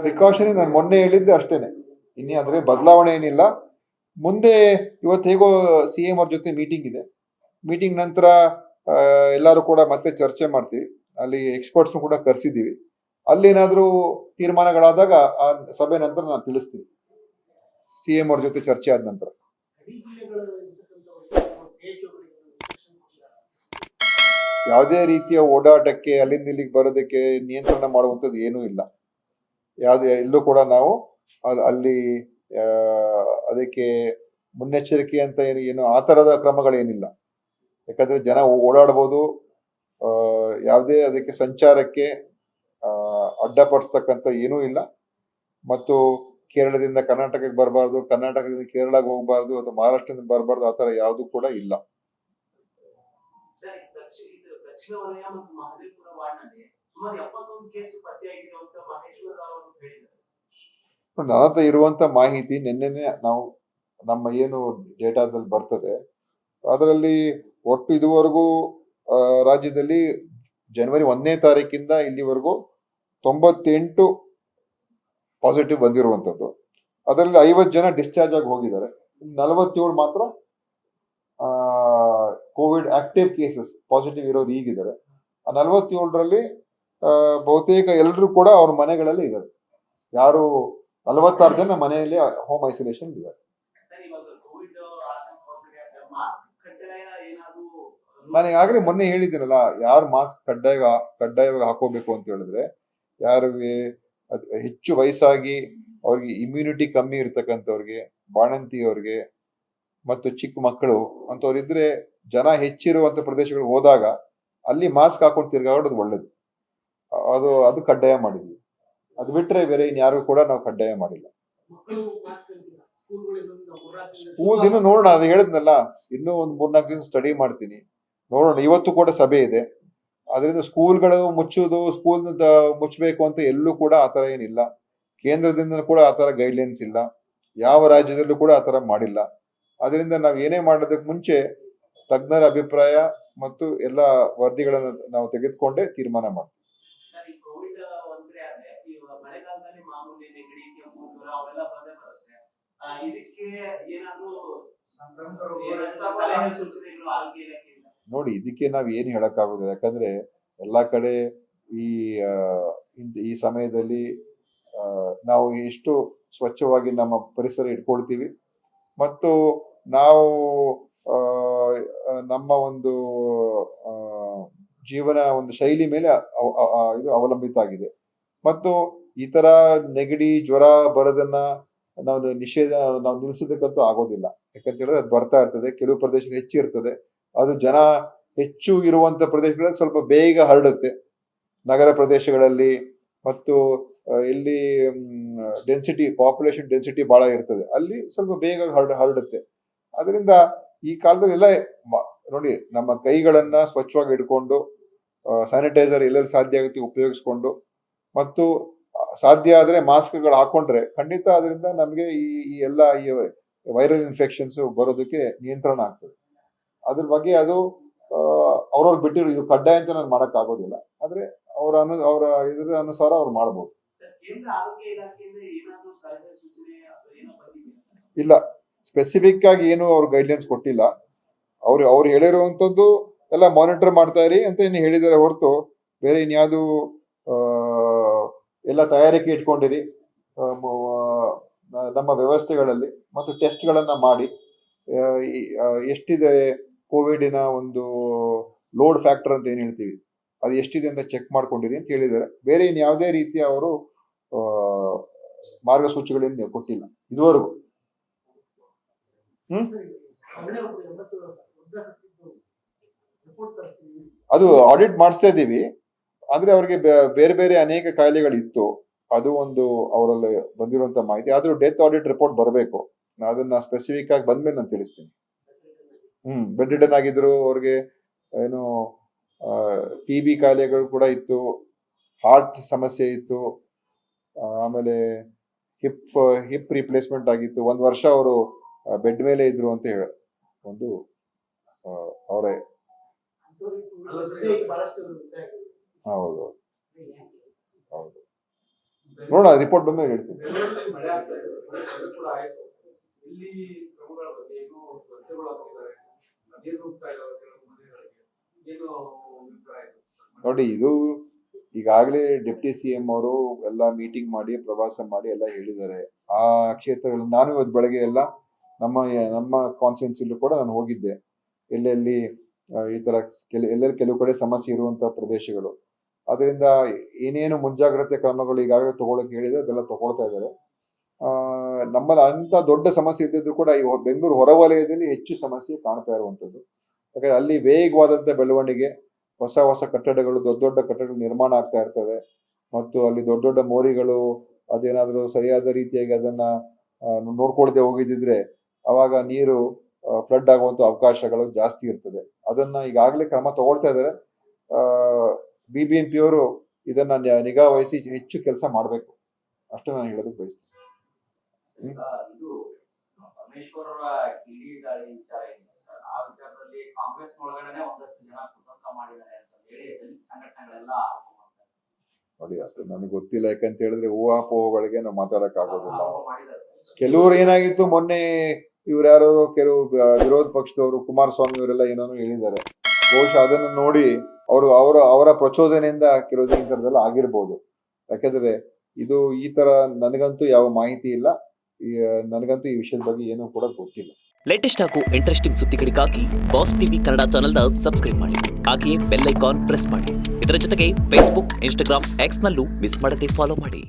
Precaution ನಾನು ಮೊನ್ನೆ ಹೇಳಿದ್ದೆ ಅಷ್ಟೇನೆ, ಇನ್ನೇ ಅಂದ್ರೆ ಬದಲಾವಣೆ ಏನಿಲ್ಲ. ಮುಂದೆ ಇವತ್ತು ಹೇಗೋ CM ಅವ್ರ ಜೊತೆ ಮೀಟಿಂಗ್ ಇದೆ, ಮೀಟಿಂಗ್ ನಂತರ ಎಲ್ಲರೂ ಕೂಡ ಮತ್ತೆ ಚರ್ಚೆ ಮಾಡ್ತೀವಿ, ಅಲ್ಲಿ ಎಕ್ಸ್ಪರ್ಟ್ಸ್ ಕೂಡ ಕರೆಸಿದ್ದೀವಿ. ಅಲ್ಲೇನಾದ್ರೂ ತೀರ್ಮಾನಗಳಾದಾಗ ಆ ಸಭೆ ನಂತರ ನಾನು ತಿಳಿಸ್ತೀನಿ, CM ಅವ್ರ ಜೊತೆ ಚರ್ಚೆ ಆದ ನಂತರ. ಯಾವುದೇ ರೀತಿಯ ಓಡಾಟಕ್ಕೆ ಅಲ್ಲಿಂದ ಇಲ್ಲಿಗೆ ಬರೋದಕ್ಕೆ ನಿಯಂತ್ರಣ ಮಾಡುವಂಥದ್ದು ಏನೂ ಇಲ್ಲ. ಯಾವುದೇ ಎಲ್ಲೂ ಕೂಡ ನಾವು ಅಲ್ಲಿ ಅದಕ್ಕೆ ಮುನ್ನೆಚ್ಚರಿಕೆ ಅಂತ ಏನು ಆ ಥರದ ಕ್ರಮಗಳೇನಿಲ್ಲ. ಯಾಕಂದ್ರೆ ಜನ ಓಡಾಡ್ಬೋದು, ಯಾವುದೇ ಅದಕ್ಕೆ ಸಂಚಾರಕ್ಕೆ ಅಡ್ಡಪಡಿಸ್ತಕ್ಕಂಥ ಏನೂ ಇಲ್ಲ. ಮತ್ತು ಕೇರಳದಿಂದ ಕರ್ನಾಟಕಕ್ಕೆ ಬರಬಾರ್ದು, ಕರ್ನಾಟಕದಿಂದ ಕೇರಳಕ್ಕೆ ಹೋಗಬಾರ್ದು, ಅಥವಾ ಮಹಾರಾಷ್ಟ್ರದಿಂದ ಬರಬಾರ್ದು, ಆ ಥರ ಯಾವುದು ಕೂಡ ಇಲ್ಲ. ದಕ್ಷಿಣ ವಲಯ ಮತ್ತು ಮಹದೇವಪುರ ವಾರ್ಡ್ನಲ್ಲಿ ಸುಮಾರು 71 ಕೇಸ್ ಪತ್ತೆಯಾಗಿದೆ ಅಂತ ಮಹೇಶ್ವರ ರಾವ್ ಅವರು ಹೇಳಿದ್ದಾರೆ. ನನ್ನ ಹತ್ರ ಇರುವಂತ ಮಾಹಿತಿ ನಿನ್ನೆನೆ ನಾವು ನಮ್ಮ ಏನು ಡೇಟಾದಲ್ಲಿ ಬರ್ತದೆ ಅದರಲ್ಲಿ ಒಟ್ಟು ಇದುವರೆಗೂ ರಾಜ್ಯದಲ್ಲಿ ಜನವರಿ 1ನೇ ತಾರೀಕಿಂದ ಇಲ್ಲಿವರೆಗೂ 98 ಪಾಸಿಟಿವ್ ಬಂದಿರುವಂತದ್ದು. ಅದರಲ್ಲಿ 50 ಜನ ಡಿಸ್ಚಾರ್ಜ್ ಆಗಿ ಹೋಗಿದ್ದಾರೆ, 47 ಮಾತ್ರ ಕೋವಿಡ್ ಆಕ್ಟಿವ್ ಕೇಸಸ್ ಪಾಸಿಟಿವ್ ಇರೋರು ಈಗಿದ್ದಾರೆ. ಆ 47ರಲ್ಲಿ ಬಹುತೇಕ ಎಲ್ಲರೂ ಕೂಡ ಅವ್ರ ಮನೆಗಳಲ್ಲಿ ಇದ್ದಾರೆ. ಯಾರು 46 ಜನ ಮನೆಯಲ್ಲಿ ಹೋಮ್ ಐಸೋಲೇಷನ್ ಇದ್ದಾರೆ. ನಾನು ಈಗಾಗಲೇ ಮೊನ್ನೆ ಹೇಳಿದ್ದೀನಲ್ಲ, ಯಾರು ಮಾಸ್ಕ್ ಕಡ್ಡಾಯವಾಗಿ ಹಾಕೋಬೇಕು ಅಂತ ಹೇಳಿದ್ರೆ, ಯಾರಿಗೆ ಹೆಚ್ಚು ವಯಸ್ಸಾಗಿ ಅವ್ರಿಗೆ ಇಮ್ಯುನಿಟಿ ಕಮ್ಮಿ ಇರ್ತಕ್ಕಂಥವ್ರಿಗೆ, ಬಾಣಂತಿಯವ್ರಿಗೆ ಮತ್ತು ಚಿಕ್ಕ ಮಕ್ಕಳು ಅಂತವ್ರಿದ್ರೆ, ಜನ ಹೆಚ್ಚಿರುವಂತ ಪ್ರದೇಶಗಳು ಹೋದಾಗ ಅಲ್ಲಿ ಮಾಸ್ಕ್ ಹಾಕೊಂಡು ತಿರ್ಗಾಡೋದು ಒಳ್ಳೇದು. ಅದು ಕಡ್ಡಾಯ ಮಾಡಿದ್ವಿ. ಅದು ಬಿಟ್ರೆ ಬೇರೆ ಇನ್ಯಾರು ಕೂಡ ನಾವು ಕಡ್ಡಾಯ ಮಾಡಿಲ್ಲ. ಸ್ಕೂಲ್ ದಿನ ನೋಡೋಣ, ಅದು ಹೇಳಿದ್ನಲ್ಲ, ಇನ್ನೂ ಒಂದು 3-4 ದಿವಸ ಸ್ಟಡಿ ಮಾಡ್ತೀನಿ, ನೋಡೋಣ. ಇವತ್ತು ಕೂಡ ಸಭೆ ಇದೆ, ಅದರಿಂದ ಸ್ಕೂಲ್ಗಳು ಮುಚ್ಚುವುದು, ಸ್ಕೂಲ್ ಮುಚ್ಚಬೇಕು ಅಂತ ಎಲ್ಲೂ ಕೂಡ ಆತರ ಏನಿಲ್ಲ. ಕೇಂದ್ರದಿಂದ ಕೂಡ ಆತರ ಗೈಡ್ಲೈನ್ಸ್ ಇಲ್ಲ, ಯಾವ ರಾಜ್ಯದಲ್ಲೂ ಕೂಡ ಆತರ ಮಾಡಿಲ್ಲ. ಅದರಿಂದ ನಾವು ಏನೇ ಮಾಡೋದಕ್ಕೆ ಮುಂಚೆ ತಜ್ಞರ ಅಭಿಪ್ರಾಯ ಮತ್ತು ಎಲ್ಲ ವರದಿಗಳನ್ನು ನಾವು ತೆಗೆದುಕೊಂಡೇ ತೀರ್ಮಾನ ಮಾಡ್ತೀವಿ. ನೋಡಿ, ಇದಕ್ಕೆ ನಾವ್ ಏನ್ ಹೇಳಕ್ಕಾಗೋದಿಲ್ಲ. ಯಾಕಂದ್ರೆ ಎಲ್ಲಾ ಕಡೆ ಈ ಸಮಯದಲ್ಲಿ ನಾವು ಎಷ್ಟು ಸ್ವಚ್ಛವಾಗಿ ನಮ್ಮ ಪರಿಸರ ಇಟ್ಕೊಳ್ತೀವಿ ಮತ್ತು ನಾವು ನಮ್ಮ ಒಂದು ಜೀವನ ಒಂದು ಶೈಲಿ ಮೇಲೆ ಇದು ಅವಲಂಬಿತ ಆಗಿದೆ. ಮತ್ತು ಈ ತರ ನೆಗಡಿ ಜ್ವರ ಬರೋದನ್ನ ನಾವು ನಿಲ್ಸೋದಕ್ಕಂತೂ ಆಗೋದಿಲ್ಲ. ಯಾಕಂತ ಹೇಳಿದ್ರೆ ಅದು ಬರ್ತಾ ಇರ್ತದೆ, ಕೆಲವು ಪ್ರದೇಶದಲ್ಲಿ ಹೆಚ್ಚು ಇರ್ತದೆ. ಅದು ಜನ ಹೆಚ್ಚು ಇರುವಂತ ಪ್ರದೇಶಗಳಲ್ಲಿ ಸ್ವಲ್ಪ ಬೇಗ ಹರಡುತ್ತೆ. ನಗರ ಪ್ರದೇಶಗಳಲ್ಲಿ ಮತ್ತು ಎಲ್ಲಿ ಪಾಪ್ಯುಲೇಷನ್ ಡೆನ್ಸಿಟಿ ಬಹಳ ಇರ್ತದೆ, ಅಲ್ಲಿ ಸ್ವಲ್ಪ ಬೇಗ ಹರಡುತ್ತೆ. ಅದರಿಂದ ಈ ಕಾಲದಲ್ಲಿ ಎಲ್ಲ ನೋಡಿ, ನಮ್ಮ ಕೈಗಳನ್ನ ಸ್ವಚ್ಛವಾಗಿ ಇಟ್ಕೊಂಡು, ಸ್ಯಾನಿಟೈಸರ್ ಎಲ್ಲೆಲ್ಲಿ ಸಾಧ್ಯ ಆಗುತ್ತೆ ಉಪಯೋಗಿಸ್ಕೊಂಡು, ಮತ್ತು ಸಾಧ್ಯ ಆದ್ರೆ ಮಾಸ್ಕ್ಗಳು ಹಾಕೊಂಡ್ರೆ ಖಂಡಿತ ಅದರಿಂದ ನಮ್ಗೆ ಈ ಎಲ್ಲ ಈ ವೈರಲ್ ಇನ್ಫೆಕ್ಷನ್ಸ್ ಬರೋದಕ್ಕೆ ನಿಯಂತ್ರಣ ಆಗ್ತದೆ. ಅದ್ರ ಬಗ್ಗೆ ಅದು ಅವ್ರವ್ರಿಗೆ ಬಿಟ್ಟಿರೋ, ಇದು ಕಡ್ಡಾಯ ಅಂತ ನಾನು ಮಾಡಕ್ ಆಗೋದಿಲ್ಲ. ಆದ್ರೆ ಅವರ ಇದ್ರ ಅನುಸಾರ ಅವ್ರು ಮಾಡ್ಬೋದು. ಇಲ್ಲ, ಸ್ಪೆಸಿಫಿಕ್ ಆಗಿ ಏನು ಅವ್ರು ಗೈಡ್ಲೈನ್ಸ್ ಕೊಟ್ಟಿಲ್ಲ. ಅವ್ರು ಹೇಳಿರುವಂತದ್ದು ಎಲ್ಲ ಮಾನಿಟರ್ ಮಾಡ್ತಾ ಇರಿ ಅಂತ ಏನು ಹೇಳಿದಾರೆ ಹೊರತು ಬೇರೆ ಇನ್ಯಾವುದು ಎಲ್ಲ ತಯಾರಿಕೆ ಇಟ್ಕೊಂಡಿರಿ ನಮ್ಮ ವ್ಯವಸ್ಥೆಗಳಲ್ಲಿ, ಮತ್ತು ಟೆಸ್ಟ್ ಗಳನ್ನ ಮಾಡಿ ಎಷ್ಟಿದೆ ಕೋವಿಡಿನ ಒಂದು ಲೋಡ್ ಫ್ಯಾಕ್ಟರ್ ಅಂತ ಏನ್ ಹೇಳ್ತೀವಿ, ಅದು ಎಷ್ಟಿದೆ ಅಂತ ಚೆಕ್ ಮಾಡ್ಕೊಂಡಿರಿ ಅಂತ ಹೇಳಿದ್ದಾರೆ. ಬೇರೆ ಇನ್ಯಾವುದೇ ರೀತಿಯ ಅವರು ಮಾರ್ಗಸೂಚಿಗಳನ್ನು ಕೊಟ್ಟಿಲ್ಲ ಇದುವರೆಗೂ. ಅದು ಆಡಿಟ್ ಮಾಡಿಸ್ತಾ ಇದ್ದೀವಿ. ಆದ್ರೆ ಅವ್ರಿಗೆ ಬೇರೆ ಬೇರೆ ಅನೇಕ ಕಾಯಿಲೆಗಳಿತ್ತು, ಅದು ಒಂದು ಅವರಲ್ಲಿ ಬಂದಿರುವಂತ ಮಾಹಿತಿ. ಆದ್ರೂ ಡೆತ್ ಆಡಿಟ್ ರಿಪೋರ್ಟ್ ಬರಬೇಕು, ಅದನ್ನ ಸ್ಪೆಸಿಫಿಕ್ ಆಗಿ ಬಂದ್ಮೇಲೆ ನಾನು ತಿಳಿಸ್ತೀನಿ. ಬೆಡ್ ರಿಡನ್ ಆಗಿದ್ರು, ಅವ್ರಿಗೆ ಏನು TB ಕಾಯಿಲೆಗಳು ಕೂಡ ಇತ್ತು, ಹಾರ್ಟ್ ಸಮಸ್ಯೆ ಇತ್ತು, ಆಮೇಲೆ ಹಿಪ್ ರಿಪ್ಲೇಸ್ಮೆಂಟ್ ಆಗಿತ್ತು. 1 ವರ್ಷ ಅವರು ಬೆಡ್ ಮೇಲೆ ಇದ್ರು ಅಂತ ಒಂದು ಅವರೇ. ಹೌದು ಹೌದು. ನೋಡೋಣ ರಿಪೋರ್ಟ್ ಬಂದ್ಮೇಲೆ ಹೇಳ್ತೀನಿ. ಬೆಂಗಳೂರಲ್ಲಿ ಮಳೆ ಆಗ್ತಾ ಇದೆ, ಮಳೆ ಕೂಡ ಆಯ್ತು. ಇಲ್ಲಿ ಕ್ರಮಗಳ ಬಗ್ಗೆ ಏನು ರಸ್ತೆಗಳು ಹಾಕಿದ್ದಾರೆ, ನೀರು ನುಗ್ತಾ ಇದ್ದಾವೆ ಕೆಲವು ಮನೆಗಳಿಗೆ, ಏನು ಅಭಿಪ್ರಾಯ ಇದೆ? ನೋಡಿ, ಇದು ಈಗಾಗಲೇ ಡೆಪ್ಟಿ CM ಅವರು ಎಲ್ಲ ಮೀಟಿಂಗ್ ಮಾಡಿ ಪ್ರವಾಸ ಮಾಡಿ ಎಲ್ಲ ಹೇಳಿದ್ದಾರೆ. ಆ ಕ್ಷೇತ್ರಗಳು ನಾನು ಇವತ್ತು ಬೆಳಗ್ಗೆ ಎಲ್ಲ ನಮ್ಮ ಕಾನ್ಸ್ಟಿಟ್ಯೂನ್ಸಿಲೂ ಕೂಡ ನಾನು ಹೋಗಿದ್ದೆ. ಎಲ್ಲೆಲ್ಲಿ ಈ ತರ ಎಲ್ಲೆಲ್ಲಿ ಕೆಲವು ಕಡೆ ಸಮಸ್ಯೆ ಇರುವಂತಹ ಪ್ರದೇಶಗಳು, ಅದರಿಂದ ಏನೇನು ಮುಂಜಾಗ್ರತೆ ಕ್ರಮಗಳು ಈಗಾಗಲೇ ತಗೊಳಕ್ ಹೇಳಿದ್ರೆ ಅದೆಲ್ಲ ತಗೊಳ್ತಾ ಇದ್ದಾರೆ. ನಮ್ಮಲ್ಲಿ ಅಂತ ದೊಡ್ಡ ಸಮಸ್ಯೆ ಇದ್ದಿದ್ರು ಕೂಡ ಈ ಬೆಂಗಳೂರು ಹೊರವಲಯದಲ್ಲಿ ಹೆಚ್ಚು ಸಮಸ್ಯೆ ಕಾಣ್ತಾ ಇರುವಂತದ್ದು. ಯಾಕಂದ್ರೆ ಅಲ್ಲಿ ವೇಗವಾದಂತ ಬೆಳವಣಿಗೆ, ಹೊಸ ಕಟ್ಟಡಗಳು, ದೊಡ್ಡ ಕಟ್ಟಡಗಳು ನಿರ್ಮಾಣ ಆಗ್ತಾ ಇರ್ತದೆ. ಮತ್ತು ಅಲ್ಲಿ ದೊಡ್ಡ ಮೋರಿಗಳು ಅದೇನಾದ್ರೂ ಸರಿಯಾದ ರೀತಿಯಾಗಿ ಅದನ್ನ ನೋಡ್ಕೊಳ್ದೆ ಹೋಗಿದ್ರೆ ಅವಾಗ ನೀರು ಫ್ಲಡ್ ಆಗುವಂತ ಅವಕಾಶಗಳು ಜಾಸ್ತಿ ಇರ್ತದೆ. ಅದನ್ನ ಈಗಾಗಲೇ ಕ್ರಮ ತಗೊಳ್ತಾ ಇದ್ದಾರೆ. BBMP ಅವರು ಇದನ್ನ ನಿಗಾ ವಹಿಸಿ ಹೆಚ್ಚು ಕೆಲಸ ಮಾಡ್ಬೇಕು, ಅಷ್ಟೇ ನಾನು ಹೇಳೋದಕ್ಕೆ ಬಯಸ್ತೀನಿ. ಇದು ಪರಮೇಶ್ವರ ಕಿಡಿ ದಾಳಿ ವಿಚಾರ ಏನಿದೆ ಸರ್, ಆ ವಿಚಾರದಲ್ಲಿ ಕಾಂಗ್ರೆಸ್ ಒಳಗಡೆ ಒಂದಷ್ಟು ಜನ ಕುತಂತ್ರ ಮಾಡಿದ್ದಾರೆ ಅಂತ ಹೇಳಿ ದಲಿತ ಸಂಘಟನೆಗಳೆಲ್ಲ ಆರೋಪ ಮಾಡ್ತಾರೆ. ನೋಡಿ, ಅದು ನನಗೆ ಗೊತ್ತಿಲ್ಲ. ಯಾಕಂತ ಹೇಳಿದ್ರೆ ಊಹಾಪೋಹಗಳಿಗೆ ನಾವು ಮಾತಾಡಕ್ ಆಗೋದಿಲ್ಲ. ಆರೋಪ ಮಾಡಿದ್ದಾರೆ ಸರ್. ಕೆಲವರು ಏನಾಗಿತ್ತು, ಮೊನ್ನೆ ಇವ್ರು ಯಾರು ಕೆಲವು ವಿರೋಧ ಪಕ್ಷದವರು ಕುಮಾರಸ್ವಾಮಿ ಅವರೆಲ್ಲ ಏನೋ ಹೇಳಿದ್ದಾರೆ. ಬಹುಶಃ ಅದನ್ನು ನೋಡಿ ಅವರ ಪ್ರಚೋದನೆಯಿಂದ ಕೆಲವು ಈ ತರದೆಲ್ಲ ಆಗಿರ್ಬೋದು. ಯಾಕಂದ್ರೆ ಇದು ಈ ತರ ನನಗಂತೂ ಯಾವ ಮಾಹಿತಿ ಇಲ್ಲ. ನನಗಂತೂ ಈ ವಿಷಯದ ಬಗ್ಗೆ ಏನೂ ಕೂಡ ಗೊತ್ತಿಲ್ಲ. ಲೇಟೆಸ್ಟ್ ಹಾಗೂ ಇಂಟ್ರೆಸ್ಟಿಂಗ್ ಸುದ್ದಿಗಳಿಗಾಗಿ ಬಾಸ್ ಟಿವಿ ಕನ್ನಡ ಚಾನೆಲ್ನ ಸಬ್ಸ್ಕ್ರೈಬ್ ಮಾಡಿ. ಹಾಗೆಯೇ ಬೆಲ್ ಐಕಾನ್ ಪ್ರೆಸ್ ಮಾಡಿ. ಇದರ ಜೊತೆಗೆ ಫೇಸ್ಬುಕ್, ಇನ್ಸ್ಟಾಗ್ರಾಮ್, ಎಕ್ಸ್ನಲ್ಲೂ ಮಿಸ್ ಮಾಡದೆ ಫಾಲೋ ಮಾಡಿ.